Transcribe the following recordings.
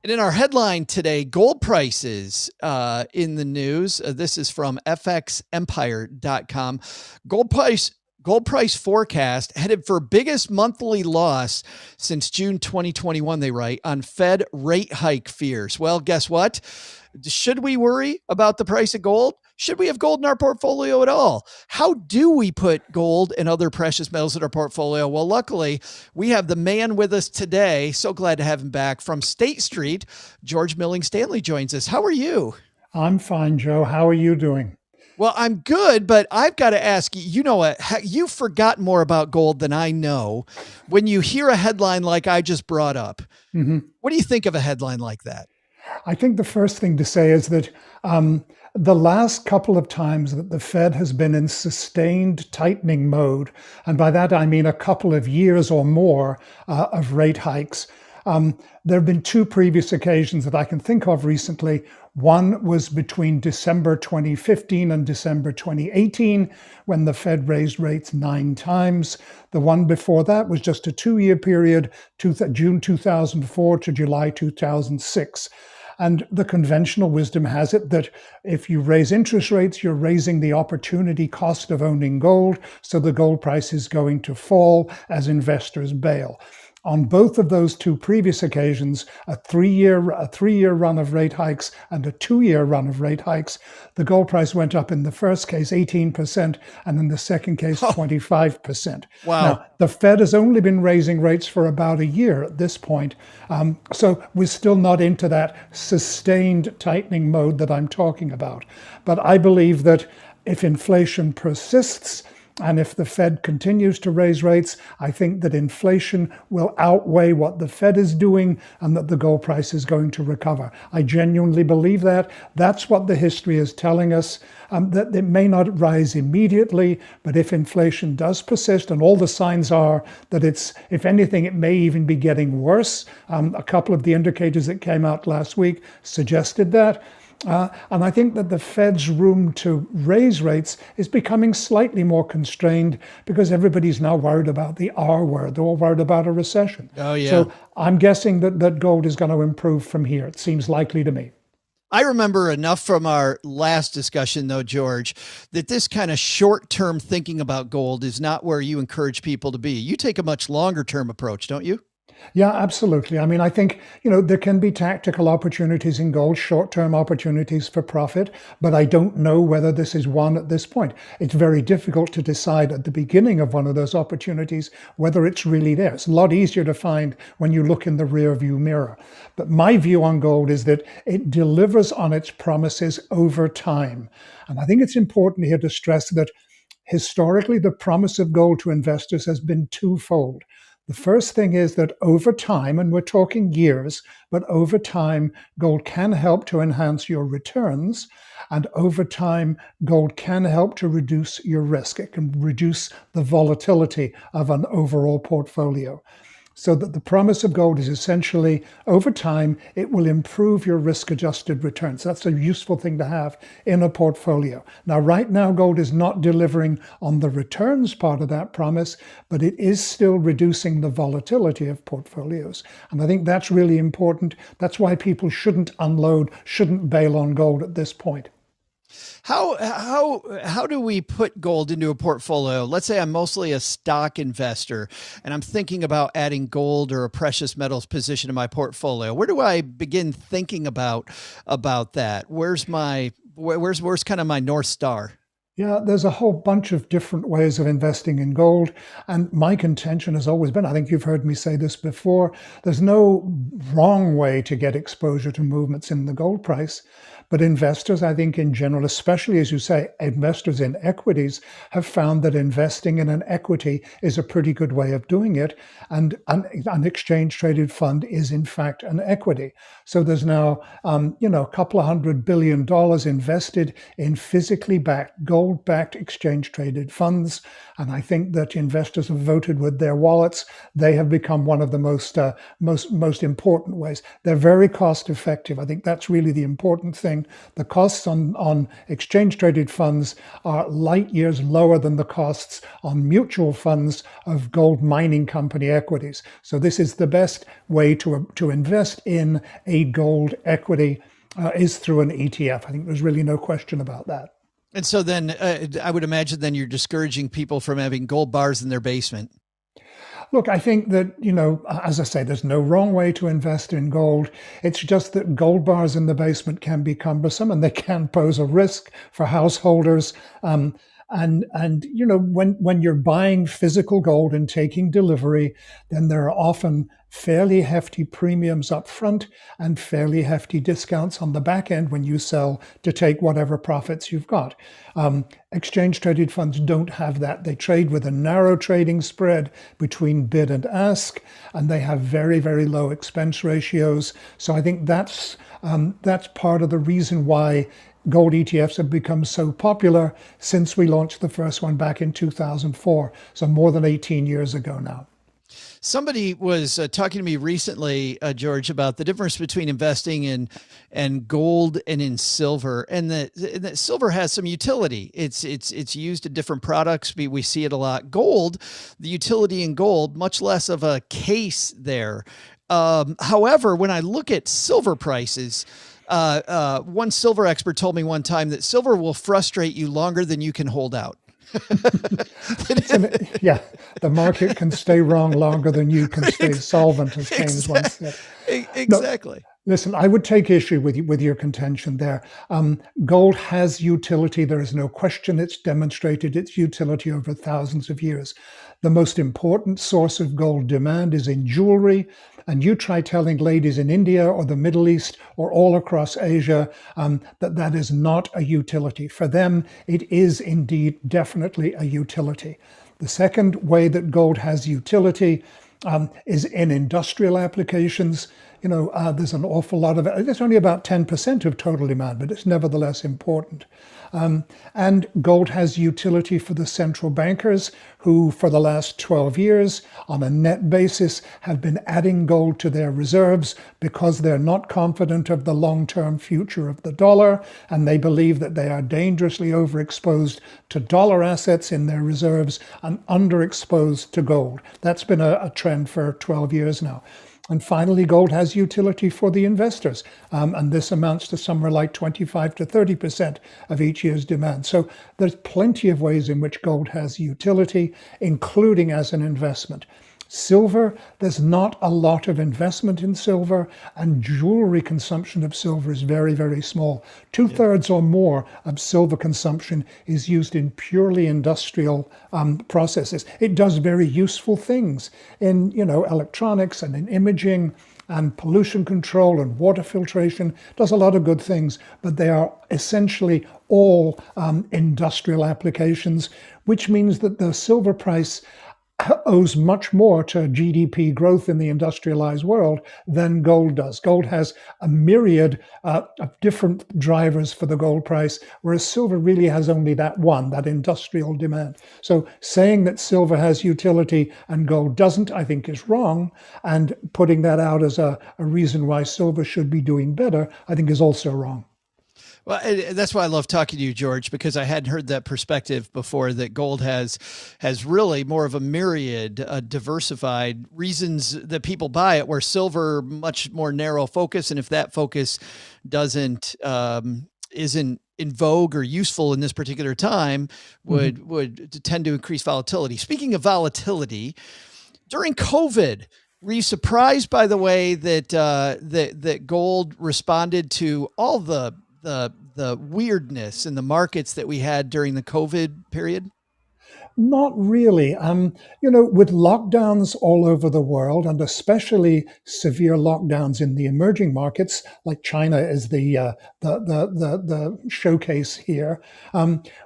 And in our headline today, gold prices in the news. This is from fxempire.com. Gold price gold price forecast headed for biggest monthly loss since June 2021, they write, on Fed rate hike fears. Well, guess what? Should we worry about the price of gold? Should we have gold in our portfolio at all? How do we put gold and other precious metals in our portfolio? Well, luckily, we have the man with us today. So glad to have him back from State Street. George Milling-Stanley joins us. How are you? I'm fine, Joe. How are you doing? Well, I'm good, but I've got to ask you, you know what? You've forgotten more about gold than I know. When you hear a headline like I just brought up, what do you think of a headline like that? I think the first thing to say is that the last couple of times that the Fed has been in sustained tightening mode, and by that I mean a couple of years or more of rate hikes, there have been two previous occasions that I can think of recently. One was between December 2015 and December 2018, when the Fed raised rates 9 times. The one before that was just a 2-year period, June 2004 to July 2006. And the conventional wisdom has it that if you raise interest rates, you're raising the opportunity cost of owning gold, so the gold price is going to fall as investors bail. On both of those two previous occasions, a three-year run of rate hikes and a 2-year run of rate hikes, the gold price went up in the first case 18% and in the second case 25%. Wow. Now, the Fed has only been raising rates for about a year at this point, so we're still not into that sustained tightening mode that I'm talking about. But I believe that if inflation persists, and if the Fed continues to raise rates, I think that inflation will outweigh what the Fed is doing and that the gold price is going to recover. I genuinely believe that. That's what the history is telling us, that it may not rise immediately, but if inflation does persist, and all the signs are that it's, if anything, it may even be getting worse. A couple of the indicators that came out last week suggested that. And I think that the Fed's room to raise rates is becoming slightly more constrained because everybody's now worried about the R word. They're all worried about a recession. Oh, yeah. So I'm guessing that gold is going to improve from here. It seems likely to me. I remember enough from our last discussion, though, George, that this kind of short-term thinking about gold is not where you encourage people to be. You take a much longer-term approach, don't you? Yeah, absolutely. I mean, I think, there can be tactical opportunities in gold, short-term opportunities for profit, but I don't know whether this is one at this point. It's very difficult to decide at the beginning of one of those opportunities whether it's really there. It's a lot easier to find when you look in the rear view mirror. But my view on gold is that it delivers on its promises over time. And I think it's important here to stress that historically, the promise of gold to investors has been twofold. The first thing is that over time, and we're talking years, but over time, gold can help to enhance your returns. And over time, gold can help to reduce your risk. It can reduce the volatility of an overall portfolio. So that the promise of gold is essentially, over time, it will improve your risk-adjusted returns. That's a useful thing to have in a portfolio. Now, right now, gold is not delivering on the returns part of that promise, but it is still reducing the volatility of portfolios. And I think that's really important. That's why people shouldn't unload, shouldn't bail on gold at this point. How do we put gold into a portfolio? Let's say I'm mostly a stock investor and I'm thinking about adding gold or a precious metals position in my portfolio. Where do I begin thinking about that? Where's kind of my North Star? Yeah, there's a whole bunch of different ways of investing in gold. And my contention has always been, I think you've heard me say this before, there's no wrong way to get exposure to movements in the gold price. But investors, I think in general, especially as you say, investors in equities have found that investing in an equity is a pretty good way of doing it. And an exchange traded fund is in fact an equity. So there's now, a couple of $100 billion invested in physically backed, gold-backed exchange traded funds. And I think that investors have voted with their wallets. They have become one of the most important ways. They're very cost effective. I think that's really the important thing. saying the costs on exchange traded funds are light years lower than the costs on mutual funds of gold mining company equities. So this is the best way to invest in a gold equity is through an ETF. I think there's really no question about that. And so then I would imagine then you're discouraging people from having gold bars in their basement. Look, I think that, as I say, there's no wrong way to invest in gold. It's just that gold bars in the basement can be cumbersome and they can pose a risk for householders. When you're buying physical gold and taking delivery, then there are often fairly hefty premiums up front and fairly hefty discounts on the back end when you sell to take whatever profits you've got. Exchange traded funds don't have that. They trade with a narrow trading spread between bid and ask, and they have very, very low expense ratios. So I think that's part of the reason why gold ETFs have become so popular since we launched the first one back in 2004, so more than 18 years ago now. Somebody was talking to me recently, George, about the difference between investing in gold and in silver, and that silver has some utility. It's used in different products. We see it a lot. Gold, the utility in gold, much less of a case there. However, when I look at silver prices, one silver expert told me one time that silver will frustrate you longer than you can hold out. Yeah, the market can stay wrong longer than you can stay solvent, as Keynes once said. Exactly. No, listen, I would take issue with your contention there. Gold has utility. There is no question it's demonstrated its utility over thousands of years. The most important source of gold demand is in jewelry. And you try telling ladies in India or the Middle East or all across Asia that is not a utility. For them, it is indeed definitely a utility. The second way that gold has utility is in industrial applications. There's an awful lot of it. It's only about 10% of total demand, but it's nevertheless important. And gold has utility for the central bankers who, for the last 12 years, on a net basis, have been adding gold to their reserves because they're not confident of the long-term future of the dollar, and they believe that they are dangerously overexposed to dollar assets in their reserves and underexposed to gold. That's been a trend for 12 years now. And finally, gold has utility for the investors. And this amounts to somewhere like 25 to 30% of each year's demand. So there's plenty of ways in which gold has utility, including as an investment. Silver, there's not a lot of investment in silver, and jewelry consumption of silver is very, very small. 2/3 or more of silver consumption is used in purely industrial processes. It does very useful things in, electronics and in imaging and pollution control and water filtration. It does a lot of good things, but they are essentially all industrial applications, which means that the silver price owes much more to GDP growth in the industrialized world than gold does. Gold has a myriad of different drivers for the gold price, whereas silver really has only that industrial demand. So saying that silver has utility and gold doesn't, I think, is wrong. And putting that out as a reason why silver should be doing better, I think, is also wrong. Well, that's why I love talking to you, George, because I hadn't heard that perspective before, that gold has really more of a myriad, diversified reasons that people buy it, where silver, much more narrow focus. And if that focus isn't in vogue or useful in this particular time, would tend to increase volatility. Speaking of volatility, during COVID, were you surprised by the way that that gold responded to all the weirdness in the markets that we had during the COVID period? Not really. With lockdowns all over the world, and especially severe lockdowns in the emerging markets, like China is the showcase here,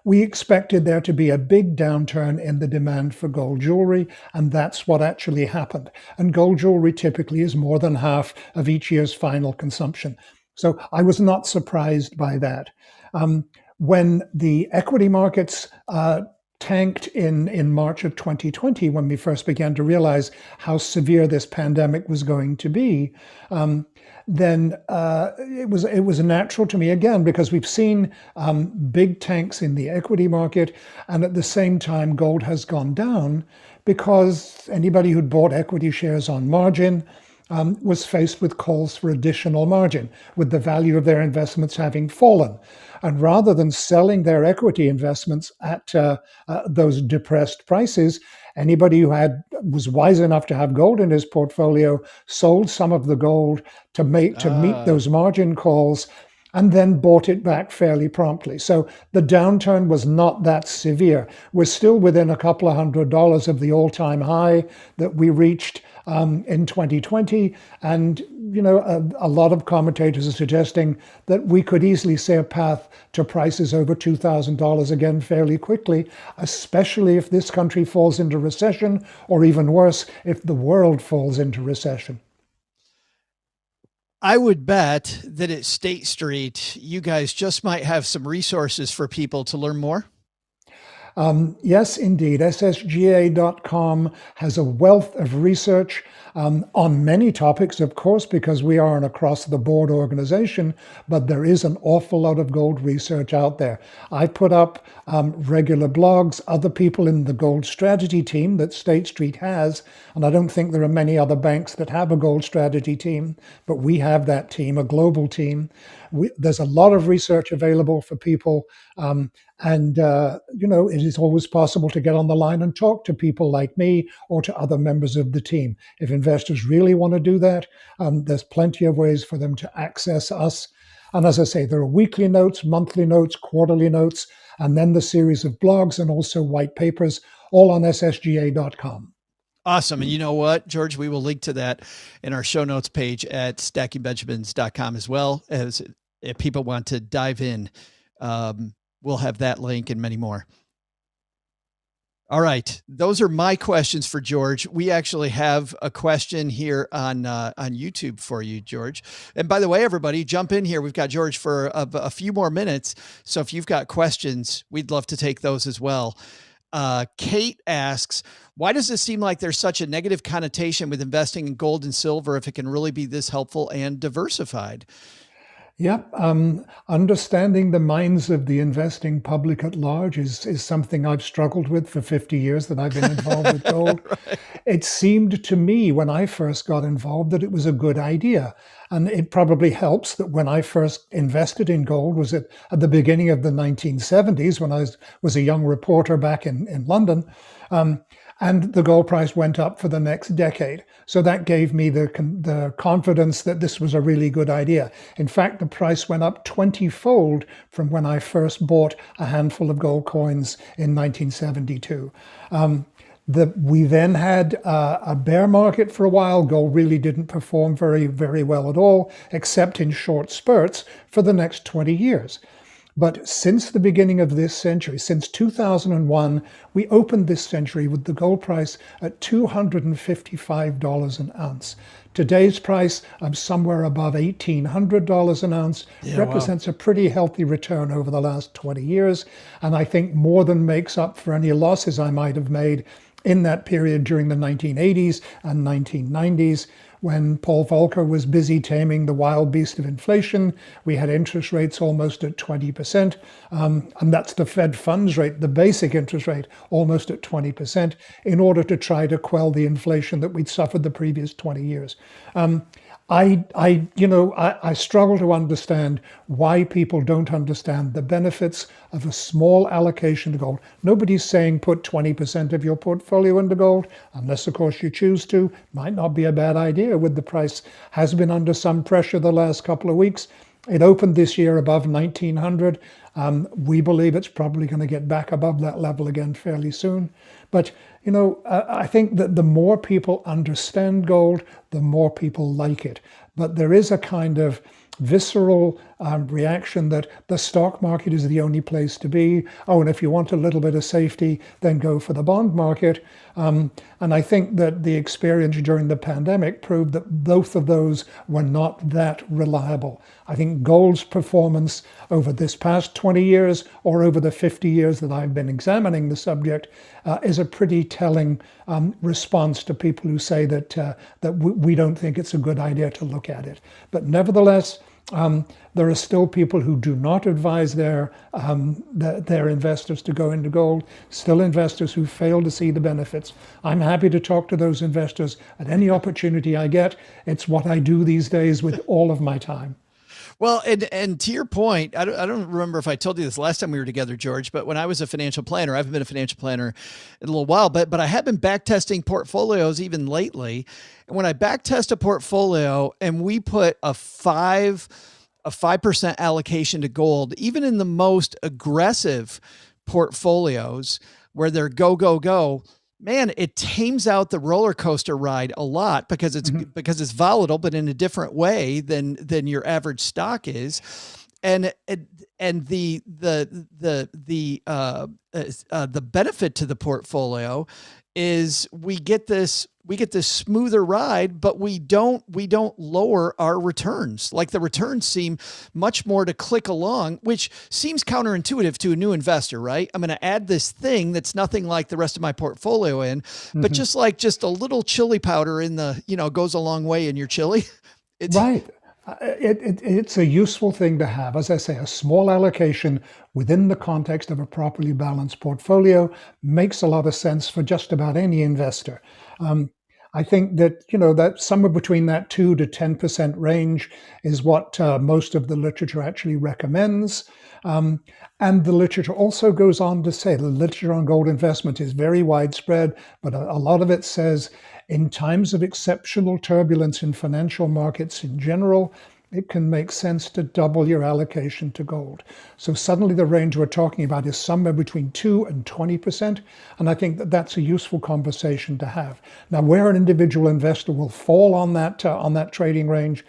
we expected there to be a big downturn in the demand for gold jewelry, and that's what actually happened. And gold jewelry typically is more than half of each year's final consumption. So I was not surprised by that. When the equity markets tanked in March of 2020 when we first began to realize how severe this pandemic was going to be, then it was natural to me again because we've seen big tanks in the equity market, and at the same time gold has gone down because anybody who'd bought equity shares on margin was faced with calls for additional margin, with the value of their investments having fallen. And rather than selling their equity investments at those depressed prices, anybody who was wise enough to have gold in his portfolio sold some of the gold to meet those margin calls, and then bought it back fairly promptly. So the downturn was not that severe. We're still within a couple of $100 of the all-time high that we reached in 2020. And, a lot of commentators are suggesting that we could easily see a path to prices over $2,000 again fairly quickly, especially if this country falls into recession, or even worse, if the world falls into recession. I would bet that at State Street, you guys just might have some resources for people to learn more. Yes, indeed. SSGA.com has a wealth of research on many topics, of course, because we are an across-the-board organization, but there is an awful lot of gold research out there. I put up regular blogs, other people in the gold strategy team that State Street has, and I don't think there are many other banks that have a gold strategy team, but we have that team, a global team. There's a lot of research available for people. It is always possible to get on the line and talk to people like me or to other members of the team. If investors really want to do that, there's plenty of ways for them to access us. And as I say, there are weekly notes, monthly notes, quarterly notes, and then the series of blogs and also white papers, all on ssga.com. Awesome. And you know what, George, we will link to that in our show notes page at stackingbenjamins.com as well. As if people want to dive in, we'll have that link and many more. All right. Those are my questions for George. We actually have a question here on YouTube for you, George. And by the way, everybody, jump in here. We've got George for a few more minutes. So if you've got questions, we'd love to take those as well. Kate asks, why does it seem like there's such a negative connotation with investing in gold and silver if it can really be this helpful and diversified? Yep. Understanding the minds of the investing public at large is something I've struggled with for 50 years that I've been involved with gold. Right. It seemed to me when I first got involved that it was a good idea. And it probably helps that when I first invested in gold was at the beginning of the 1970s when I was a young reporter back in London. And the gold price went up for the next decade. So that gave me the confidence that this was a really good idea. In fact, the price went up 20-fold from when I first bought a handful of gold coins in 1972. We then had a bear market for a while. Gold really didn't perform very, very well at all, except in short spurts for the next 20 years. But since the beginning of this century, since 2001, we opened this century with the gold price at $255 an ounce. Today's price of somewhere above $1,800 an ounce represents a pretty healthy return over the last 20 years. And I think more than makes up for any losses I might have made in that period during the 1980s and 1990s. When Paul Volcker was busy taming the wild beast of inflation, we had interest rates almost at 20%. And that's the Fed funds rate, the basic interest rate, almost at 20%, in order to try to quell the inflation that we'd suffered the previous 20 years. I struggle to understand why people don't understand the benefits of a small allocation to gold. Nobody's saying put 20% of your portfolio into gold, unless of course you choose to. Might not be a bad idea with the price has been under some pressure the last couple of weeks. It opened this year above 1900. We believe it's probably going to get back above that level again fairly soon. But, I think that the more people understand gold, the more people like it. But there is a kind of visceral reaction that the stock market is the only place to be. Oh, and if you want a little bit of safety, then go for the bond market. And I think that the experience during the pandemic proved that both of those were not that reliable. I think gold's performance over this past 20 years or over the 50 years that I've been examining the subject is a pretty telling response to people who say that we don't think it's a good idea to look at it. But nevertheless, there are still people who do not advise their investors to go into gold, still investors who fail to see the benefits. I'm happy to talk to those investors at any opportunity I get. It's what I do these days with all of my time. Well, and to your point, I don't remember if I told you this last time we were together, George, but when I was a financial planner, I haven't been a financial planner in a little while, but I have been back testing portfolios even lately. And when I back test a portfolio and we put a 5% allocation to gold, even in the most aggressive portfolios where they're go, go, go, man, it tames out the roller coaster ride a lot because it's volatile, but in a different way than your average stock is. And the benefit to the portfolio is we get this smoother ride, but we don't lower our returns. Like the returns seem much more to click along, which seems counterintuitive to a new investor, right? I'm going to add this thing that's nothing like the rest of my portfolio in, but just a little chili powder in the, goes a long way in your chili. Right. It's a useful thing to have. As I say, a small allocation within the context of a properly balanced portfolio makes a lot of sense for just about any investor. I think that, that somewhere between that 2 to 10% range is what most of the literature actually recommends. And the literature also goes on to say the literature on gold investment is very widespread, but a lot of it says in times of exceptional turbulence in financial markets in general, it can make sense to double your allocation to gold. So suddenly the range we're talking about is somewhere between 2 and 20%. And I think that that's a useful conversation to have. Now, where an individual investor will fall on that trading range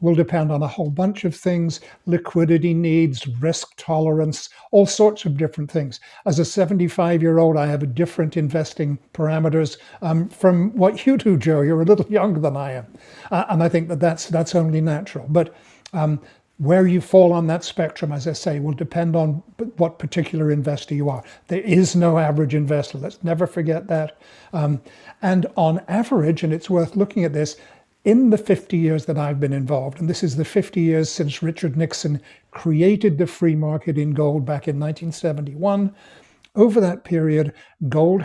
will depend on a whole bunch of things: liquidity needs, risk tolerance, all sorts of different things. As a 75-year-old, I have different investing parameters from what you do, Joe. You're a little younger than I am. And I think that that's only natural. But where you fall on that spectrum, as I say, will depend on what particular investor you are. There is no average investor. Let's never forget that. And on average, and it's worth looking at this, in the 50 years that I've been involved, and this is the 50 years since Richard Nixon created the free market in gold back in 1971, over that period, gold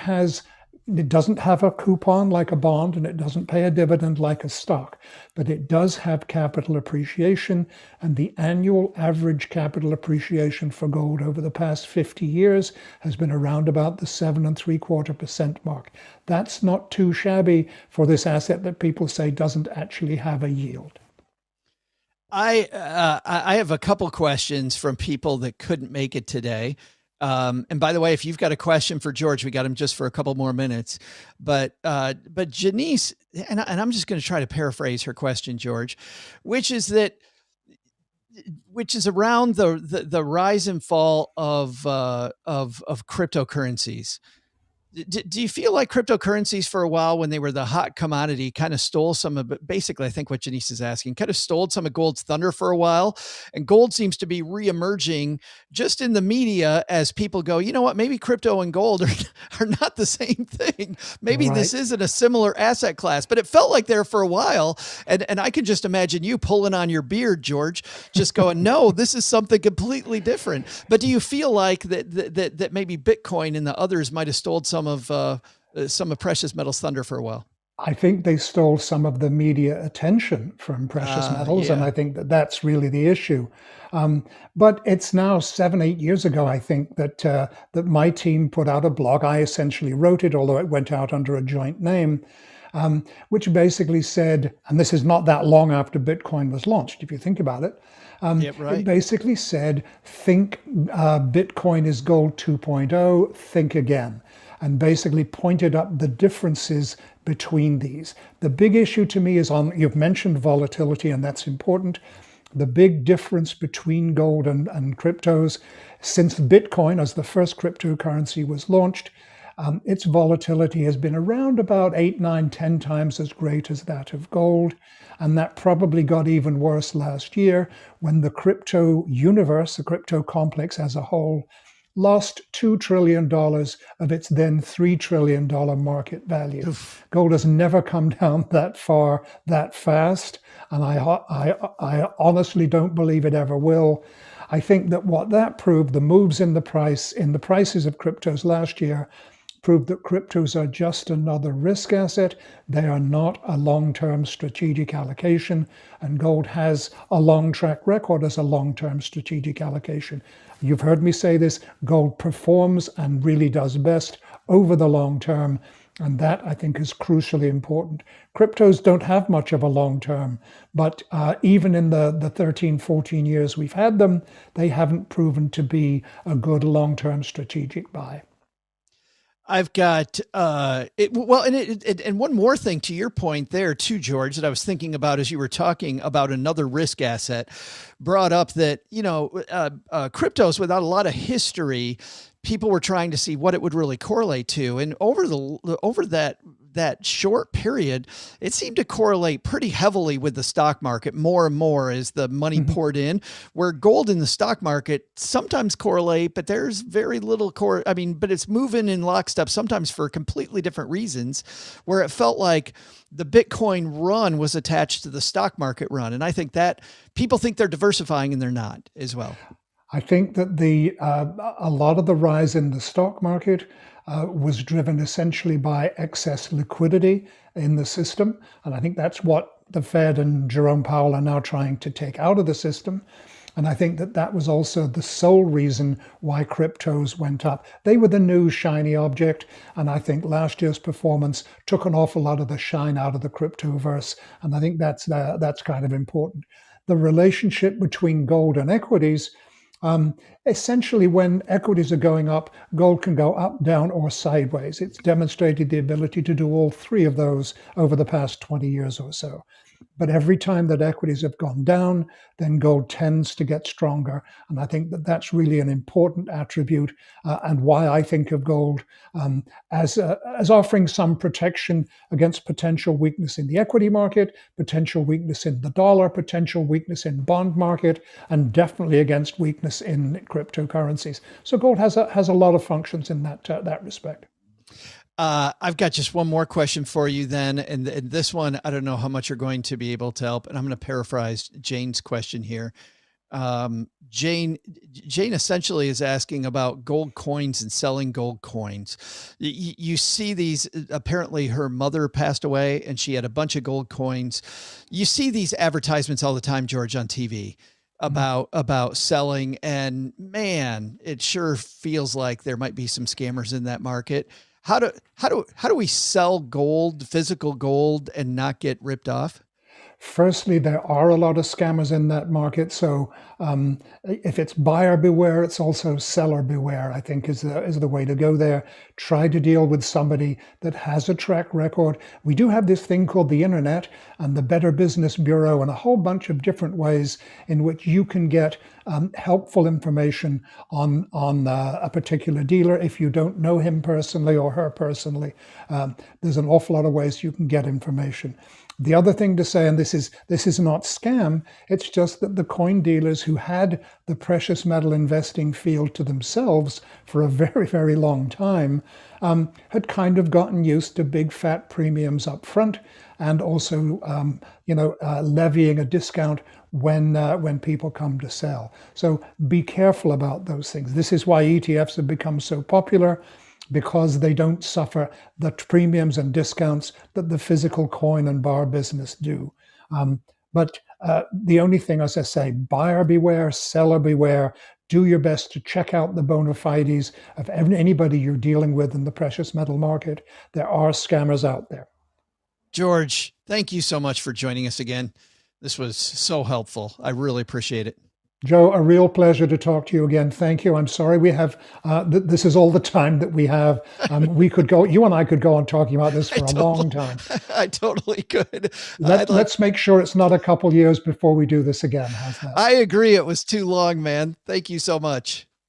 it doesn't have a coupon like a bond, and it doesn't pay a dividend like a stock, but it does have capital appreciation, and the annual average capital appreciation for gold over the past 50 years has been around about the 7.75% mark. That's not too shabby for this asset that people say doesn't actually have a yield. I have a couple questions from people that couldn't make it today. And by the way, if you've got a question for George, we got him just for a couple more minutes. But Janice, and I'm just going to try to paraphrase her question, George, which is around the rise and fall of cryptocurrencies. Do you feel like cryptocurrencies for a while, when they were the hot commodity, kind of stole some of it? Basically, I think what Janice is asking, kind of stole some of gold's thunder for a while, and gold seems to be reemerging just in the media as people go, you know what, maybe crypto and gold are not the same thing. Maybe Right. this isn't a similar asset class, but it felt like there for a while. And I could just imagine you pulling on your beard, George, just going, no, this is something completely different. But do you feel like that maybe Bitcoin and the others might have stole some of precious metals thunder for a while? I think they stole some of the media attention from precious metals, and Yeah. I think that that's really the issue. But it's now 7, 8 years ago, I think, that my team put out a blog. I essentially wrote it, although it went out under a joint name, which basically said, and this is not that long after Bitcoin was launched, if you think about it. Yeah, It right. basically said, think Bitcoin is gold 2.0, think again, and basically pointed up the differences between these. The big issue to me is you've mentioned volatility, and that's important. The big difference between gold and cryptos since Bitcoin, as the first cryptocurrency was launched, its volatility has been around about 8, 9, 10 times as great as that of gold. And that probably got even worse last year when the crypto universe, the crypto complex as a whole, lost $2 trillion of its then $3 trillion market value. Oof. Gold has never come down that far, that fast. And I honestly don't believe it ever will. I think that what that proved, the moves in the prices of cryptos last year, proved that cryptos are just another risk asset. They are not a long-term strategic allocation, and gold has a long track record as a long-term strategic allocation. You've heard me say this, gold performs and really does best over the long term, and that I think is crucially important. Cryptos don't have much of a long term, but even in the 13, 14 years we've had them, they haven't proven to be a good long-term strategic buy. I've got and one more thing to your point there too, George, that I was thinking about as you were talking about another risk asset, brought up that cryptos without a lot of history, people were trying to see what it would really correlate to, and over that short period, it seemed to correlate pretty heavily with the stock market more and more as the money poured in, where gold in the stock market sometimes correlate, but there's very little but it's moving in lockstep sometimes for completely different reasons, where it felt like the Bitcoin run was attached to the stock market run. And I think that people think they're diversifying and they're not as well. I think that a lot of the rise in the stock market was driven essentially by excess liquidity in the system. And I think that's what the Fed and Jerome Powell are now trying to take out of the system. And I think that that was also the sole reason why cryptos went up. They were the new shiny object. And I think last year's performance took an awful lot of the shine out of the cryptoverse. And I think that's kind of important. The relationship between gold and equities, essentially, when equities are going up, gold can go up, down, or sideways. It's demonstrated the ability to do all three of those over the past 20 years or so. But every time that equities have gone down, then gold tends to get stronger. And I think that that's really an important attribute, and why I think of gold as offering some protection against potential weakness in the equity market, potential weakness in the dollar, potential weakness in bond market, and definitely against weakness in cryptocurrencies. So gold has a lot of functions in that respect. I've got just one more question for you then. And this one, I don't know how much you're going to be able to help. And I'm going to paraphrase Jane's question here. Jane essentially is asking about gold coins and selling gold coins. You see these, apparently her mother passed away and she had a bunch of gold coins. You see these advertisements all the time, George, on TV about selling, and man, it sure feels like there might be some scammers in that market. How do we sell gold, physical gold, and not get ripped off? Firstly, there are a lot of scammers in that market. So if it's buyer beware, it's also seller beware, I think is the way to go there. Try to deal with somebody that has a track record. We do have this thing called the internet and the Better Business Bureau and a whole bunch of different ways in which you can get helpful information on a particular dealer if you don't know him personally or her personally. There's an awful lot of ways you can get information. The other thing to say, and this is not scam, it's just that the coin dealers who had the precious metal investing field to themselves for a very, very long time had kind of gotten used to big fat premiums up front, and also levying a discount when people come to sell. So be careful about those things. This is why ETFs have become so popular, because they don't suffer the premiums and discounts that the physical coin and bar business do. But the only thing, as I say, buyer beware, seller beware. Do your best to check out the bona fides of anybody you're dealing with in the precious metal market. There are scammers out there. George, thank you so much for joining us again. This was so helpful. I really appreciate it. Joe, a real pleasure to talk to you again. Thank you. I'm sorry we have, this is all the time that we have. We could go, you and I could go on talking about this I for a long totally, time. I totally could. I'd like, Let's make sure it's not a couple years before we do this again. How's that? I agree. It was too long, man. Thank you so much.